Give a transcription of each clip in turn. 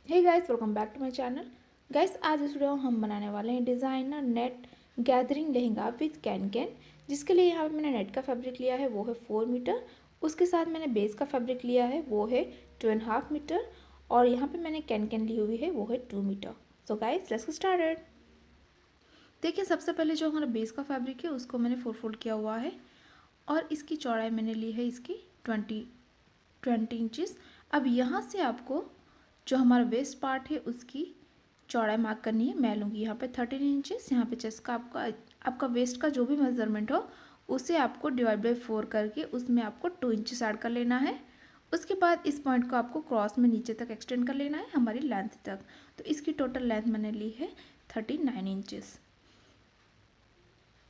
Hey guys, welcome back to my channel. Guys, आज इस video में हम बनाने वाले हैं designer net gathering lehenga with can can. जिसके लिए यहाँ पे मैंने नेट का फैब्रिक लिया है वो है 4 मीटर। उसके साथ मैंने बेस का फैब्रिक लिया है वो है 2.5 मीटर। और यहाँ पे मैंने कैन कैन ली हुई है वो है 2 metre. So guys, let's get started. देखिए, सबसे पहले जो हमारा बेस का फैब्रिक है उसको मैंने 4 फोल्ड किया हुआ है और इसकी चौड़ाई मैंने ली है इसकी 20 इंचेस। अब यहाँ से आपको जो हमारा वेस्ट पार्ट है उसकी चौड़ाई मार्क करनी है। मैं लूँगी यहाँ पे 13 इंचेस। यहाँ पे चेस्ट का आपका वेस्ट का जो भी मेजरमेंट हो उसे आपको डिवाइड बाई 4 करके उसमें आपको 2 इंचेस ऐड कर लेना है। उसके बाद इस पॉइंट को आपको क्रॉस में नीचे तक एक्सटेंड कर लेना है हमारी लेंथ तक। तो इसकी टोटल लेंथ मैंने ली है 39 इंचेस।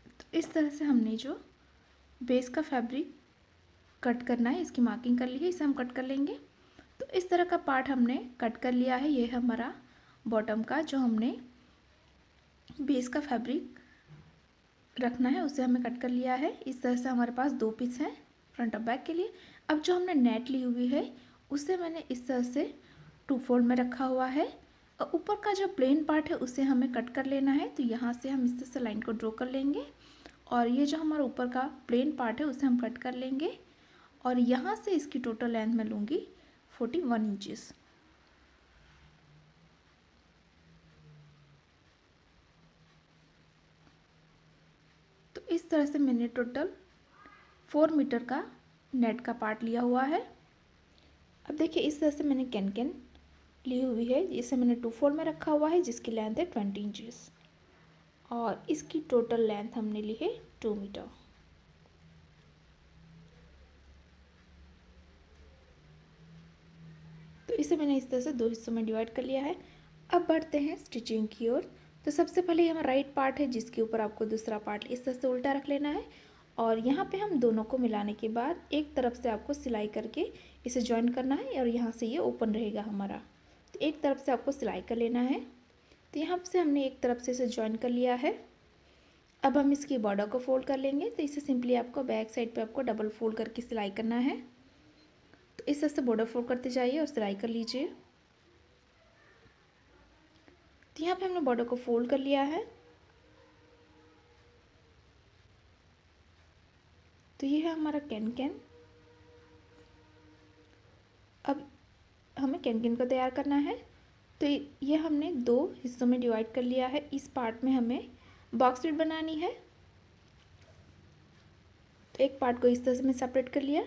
तो इस तरह से हमने जो बेस का फैब्रिक कट करना है इसकी मार्किंग कर ली है, इसे हम कट कर लेंगे। तो इस तरह का पार्ट हमने कट कर लिया है। ये है हमारा बॉटम का जो हमने बेस का फैब्रिक रखना है उसे हमें कट कर लिया है। इस तरह से हमारे पास 2 पीस हैं फ्रंट और बैक के लिए। अब जो हमने नेट ली हुई है उसे मैंने इस तरह से 2 फोल्ड में रखा हुआ है और ऊपर का जो प्लेन पार्ट है उसे हमें कट कर लेना है। तो यहाँ से हम इस तरह से लाइन को ड्रॉ कर लेंगे और ये जो हमारा ऊपर का प्लेन पार्ट है उसे हम कट कर लेंगे और यहाँ से इसकी टोटल लेंथ मैं लूँगी 41 इंचेस। तो इस तरह से मैंने टोटल 4 मीटर का नेट का पार्ट लिया हुआ है। अब देखिए, इस तरह से मैंने कैन कैन ली हुई है। इसे मैंने 2 फोल्ड में रखा हुआ है जिसकी लेंथ है 20 इंचेस और इसकी टोटल लेंथ हमने ली है 2 मीटर। तो इसे मैंने इस तरह से 2 हिस्सों में डिवाइड कर लिया है। अब बढ़ते हैं स्टिचिंग की ओर। तो सबसे पहले यहाँ राइट पार्ट है जिसके ऊपर आपको दूसरा पार्ट इस तरह से उल्टा रख लेना है और यहाँ पे हम दोनों को मिलाने के बाद एक तरफ से आपको सिलाई करके इसे जॉइन करना है और यहाँ से ये ओपन रहेगा हमारा। तो एक तरफ से आपको सिलाई कर लेना है। तो यहाँ से हमने एक तरफ से इसे जॉइन कर लिया है। अब हम इसकी बॉर्डर को फोल्ड कर लेंगे। तो इसे सिंपली आपको बैक साइड पे आपको डबल फोल्ड करके सिलाई करना है। तो इस तरह से बॉर्डर फोल्ड करते जाइए और सिलाई कर लीजिए। तो यहाँ पे हमने बॉर्डर को फोल्ड कर लिया है। तो ये है हमारा कैन कैन। अब हमें कैन कैन को तैयार करना है। तो ये हमने 2 हिस्सों में डिवाइड कर लिया है। इस पार्ट में हमें बॉक्स स्लिट बनानी है। तो एक पार्ट को इस तरह से मैं सेपरेट कर लिया।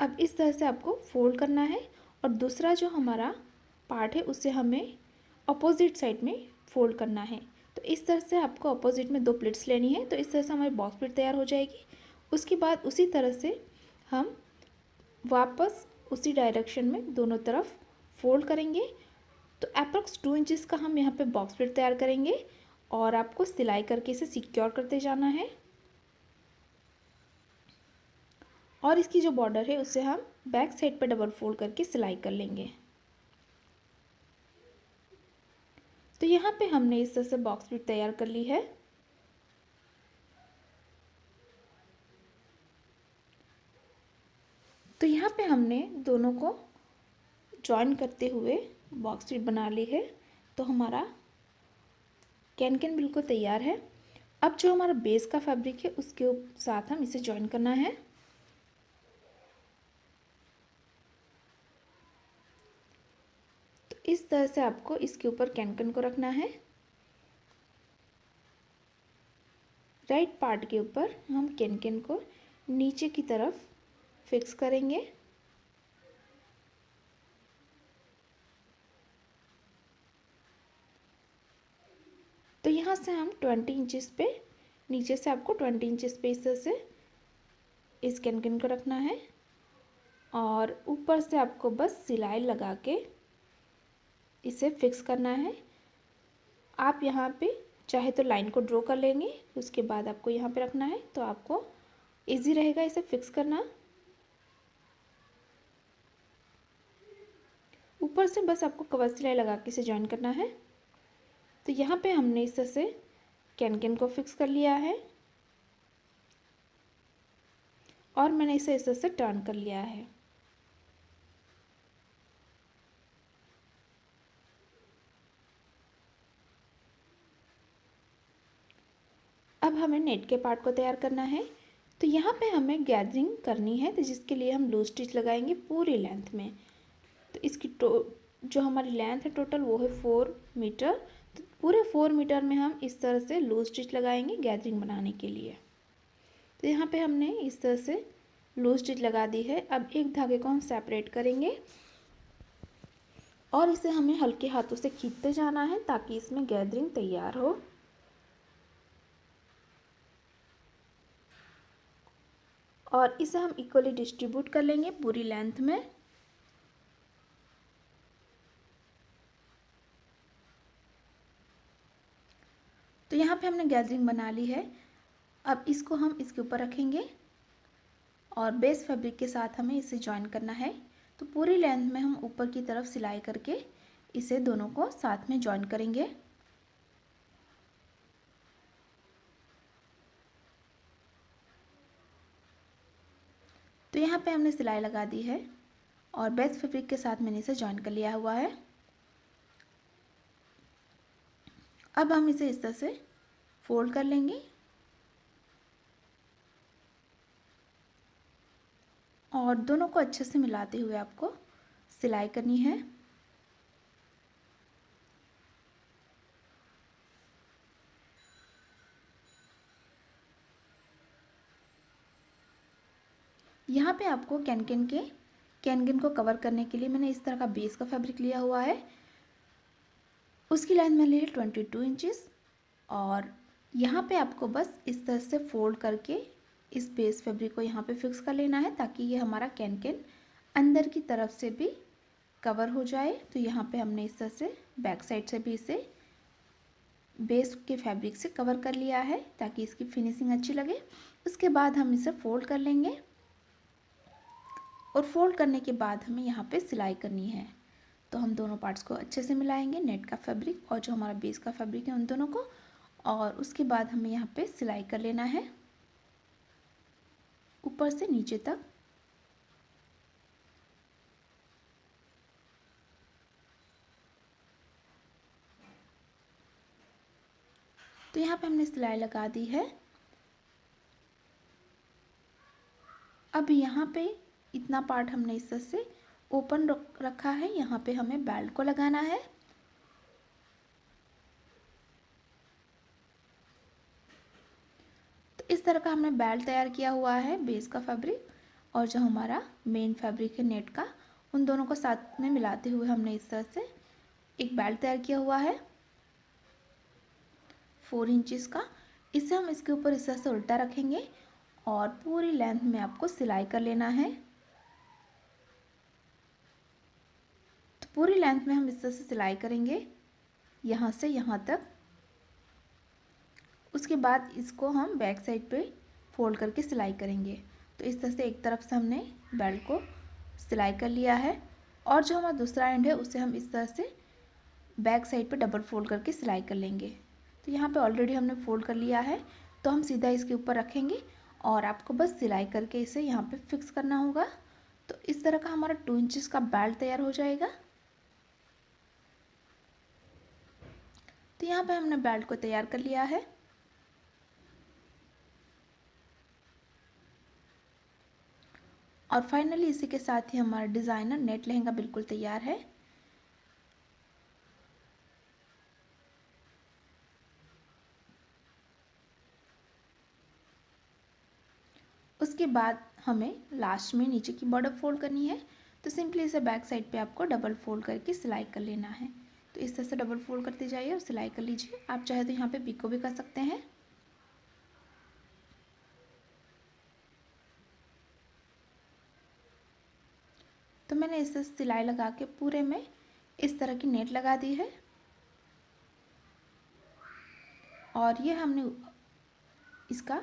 अब इस तरह से आपको फोल्ड करना है और दूसरा जो हमारा पार्ट है उसे हमें अपोजिट साइड में फोल्ड करना है। तो इस तरह से आपको अपोजिट में 2 प्लेट्स लेनी है। तो इस तरह से हमारी बॉक्स प्लेट तैयार हो जाएगी। उसके बाद उसी तरह से हम वापस उसी डायरेक्शन में दोनों तरफ फोल्ड करेंगे। तो अप्रॉक्स 2 इंचेस का हम यहाँ पे बॉक्स प्लेट तैयार करेंगे और आपको सिलाई करके इसे सिक्योर करते जाना है। और इसकी जो बॉर्डर है उसे हम बैक साइड पर डबल फोल्ड करके सिलाई कर लेंगे। तो यहाँ पे हमने इस तरह से बॉक्स प्लेट तैयार कर ली है। तो यहाँ पे हमने दोनों को जॉइन करते हुए बॉक्स प्लेट बना ली है। तो हमारा कैन कैन बिल्कुल तैयार है। अब जो हमारा बेस का फैब्रिक है उसके साथ हम इसे जॉइन करना है। तो इस तरह से आपको इसके ऊपर कैन कैन को रखना है। राइट पार्ट के ऊपर हम कैन कैन को नीचे की तरफ फिक्स करेंगे। तो यहाँ से हम 20 इंचेस पे, नीचे से आपको 20 इंचेस पे इस तरह से इस कैन कैन को रखना है और ऊपर से आपको बस सिलाई लगा के इसे फिक्स करना है। आप यहाँ पे चाहे तो लाइन को ड्रॉ कर लेंगे, उसके बाद आपको यहाँ पे रखना है तो आपको इजी रहेगा इसे फिक्स करना। ऊपर से बस आपको कवर सिलाई लगा के इसे जॉइन करना है। तो यहाँ पे हमने इस तरह से कैन कैन को फिक्स कर लिया है और मैंने इसे इस तरह से टर्न कर लिया है। अब हमें नेट के पार्ट को तैयार करना है। तो यहाँ पे हमें गैदरिंग करनी है, तो जिसके लिए हम लूज स्टिच लगाएंगे पूरी लेंथ में। तो इसकी जो हमारी लेंथ है टोटल वो है 4 मीटर। तो पूरे 4 मीटर में हम इस तरह से लूज स्टिच लगाएंगे गैदरिंग बनाने के लिए। तो यहाँ पे हमने इस तरह से लूज स्टिच लगा दी है। अब एक धागे को हम सेपरेट करेंगे और इसे हमें हल्के हाथों से खींचते जाना है ताकि इसमें गैदरिंग तैयार हो। और इसे हम इक्वली डिस्ट्रीब्यूट कर लेंगे पूरी लेंथ में। तो यहाँ पे हमने गैदरिंग बना ली है। अब इसको हम इसके ऊपर रखेंगे और बेस फैब्रिक के साथ हमें इसे जॉइन करना है। तो पूरी लेंथ में हम ऊपर की तरफ सिलाई करके इसे दोनों को साथ में जॉइन करेंगे। तो यहाँ पे हमने सिलाई लगा दी है और बेस फैब्रिक के साथ मैंने इसे जॉइन कर लिया हुआ है। अब हम इसे इस तरह से फोल्ड कर लेंगे और दोनों को अच्छे से मिलाते हुए आपको सिलाई करनी है। यहाँ पे आपको कैनकेन को कवर करने के लिए मैंने इस तरह का बेस का फैब्रिक लिया हुआ है। उसकी लेंथ मैंने ली 22 इंचेस और यहाँ पे आपको बस इस तरह से फोल्ड करके इस बेस फैब्रिक को यहाँ पे फिक्स कर लेना है ताकि ये हमारा कैनकेन अंदर की तरफ से भी कवर हो जाए। तो यहाँ पे हमने इस तरह से बैक साइड से भी इसे बेस के फैब्रिक से कवर कर लिया है ताकि इसकी फिनिशिंग अच्छी लगे। उसके बाद हम इसे फोल्ड कर लेंगे और फोल्ड करने के बाद हमें यहाँ पे सिलाई करनी है। तो हम दोनों पार्ट्स को अच्छे से मिलाएंगे, नेट का फैब्रिक और जो हमारा बेस का फैब्रिक है उन दोनों को, और उसके बाद हमें यहाँ पे सिलाई कर लेना है ऊपर से नीचे तक। तो यहाँ पे हमने सिलाई लगा दी है। अब यहाँ पे इतना पार्ट हमने इस तरह से ओपन रखा है, यहाँ पे हमें बेल्ट को लगाना है। तो इस तरह का हमने बेल्ट तैयार किया हुआ है बेस का फैब्रिक और जो हमारा मेन फैब्रिक है नेट का, उन दोनों को साथ में मिलाते हुए हमने इस तरह से एक बेल्ट तैयार किया हुआ है 4 इंचेस का। इसे हम इसके ऊपर इस तरह से उल्टा रखेंगे और पूरी लेंथ में आपको सिलाई कर लेना है। तो पूरी लेंथ में हम इस तरह से सिलाई करेंगे यहाँ से यहाँ तक। उसके बाद इसको हम बैक साइड पे फोल्ड करके सिलाई करेंगे। तो इस तरह से एक तरफ से हमने बेल्ट को सिलाई कर लिया है और जो हमारा दूसरा एंड है उसे हम इस तरह से बैक साइड पे डबल फोल्ड करके सिलाई कर लेंगे। तो यहाँ पे ऑलरेडी हमने फोल्ड कर लिया है, तो हम सीधा इसके ऊपर रखेंगे और आपको बस सिलाई करके इसे यहाँ पे फिक्स करना होगा। तो इस तरह का हमारा 2 इंचेस का बेल्ट तैयार हो जाएगा। तो यहाँ पे हमने बेल्ट को तैयार कर लिया है। और फाइनली इसी के साथ ही हमारा डिज़ाइनर नेट लहंगा बिल्कुल तैयार है। उसके बाद हमें लास्ट में नीचे की बॉर्डर फोल्ड करनी है। तो सिंपली इसे बैक साइड पे आपको डबल फोल्ड करके सिलाई कर लेना है। तो इस तरह से डबल फोल्ड करते जाइए और सिलाई कर लीजिए। आप चाहे तो यहाँ पे पिको भी कर सकते हैं। तो मैंने इस तरह सिलाई लगा के पूरे में इस तरह की नेट लगा दी है और ये हमने इसका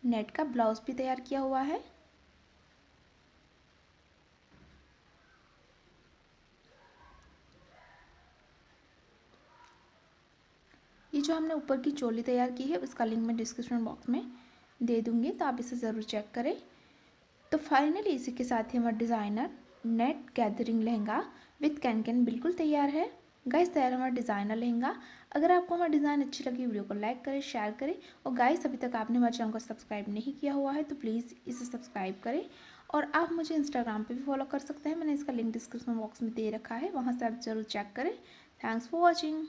नेट का ब्लाउज भी तैयार किया हुआ है। ये जो हमने ऊपर की चोली तैयार की है उसका लिंक मैं डिस्क्रिप्शन बॉक्स में दे दूँगी, तो आप इसे ज़रूर चेक करें। तो फाइनली इसी के साथ ही हमारा designer net gathering lehenga with can can बिल्कुल तैयार है। गाइस तैयार हमारा डिज़ाइनर लहंगा। अगर आपको हमारा डिज़ाइन अच्छी लगी वीडियो को लाइक करें, शेयर करें और गाइस अभी तक आपने हमारे चैनल को सब्सक्राइब नहीं किया हुआ है तो प्लीज़ इसे सब्सक्राइब करें। और आप मुझे इंस्टाग्राम पे भी फॉलो कर सकते हैं, मैंने इसका लिंक डिस्क्रिप्शन बॉक्स में दे रखा है, वहाँ से आप ज़रूर चेक करें। Thanks for watching.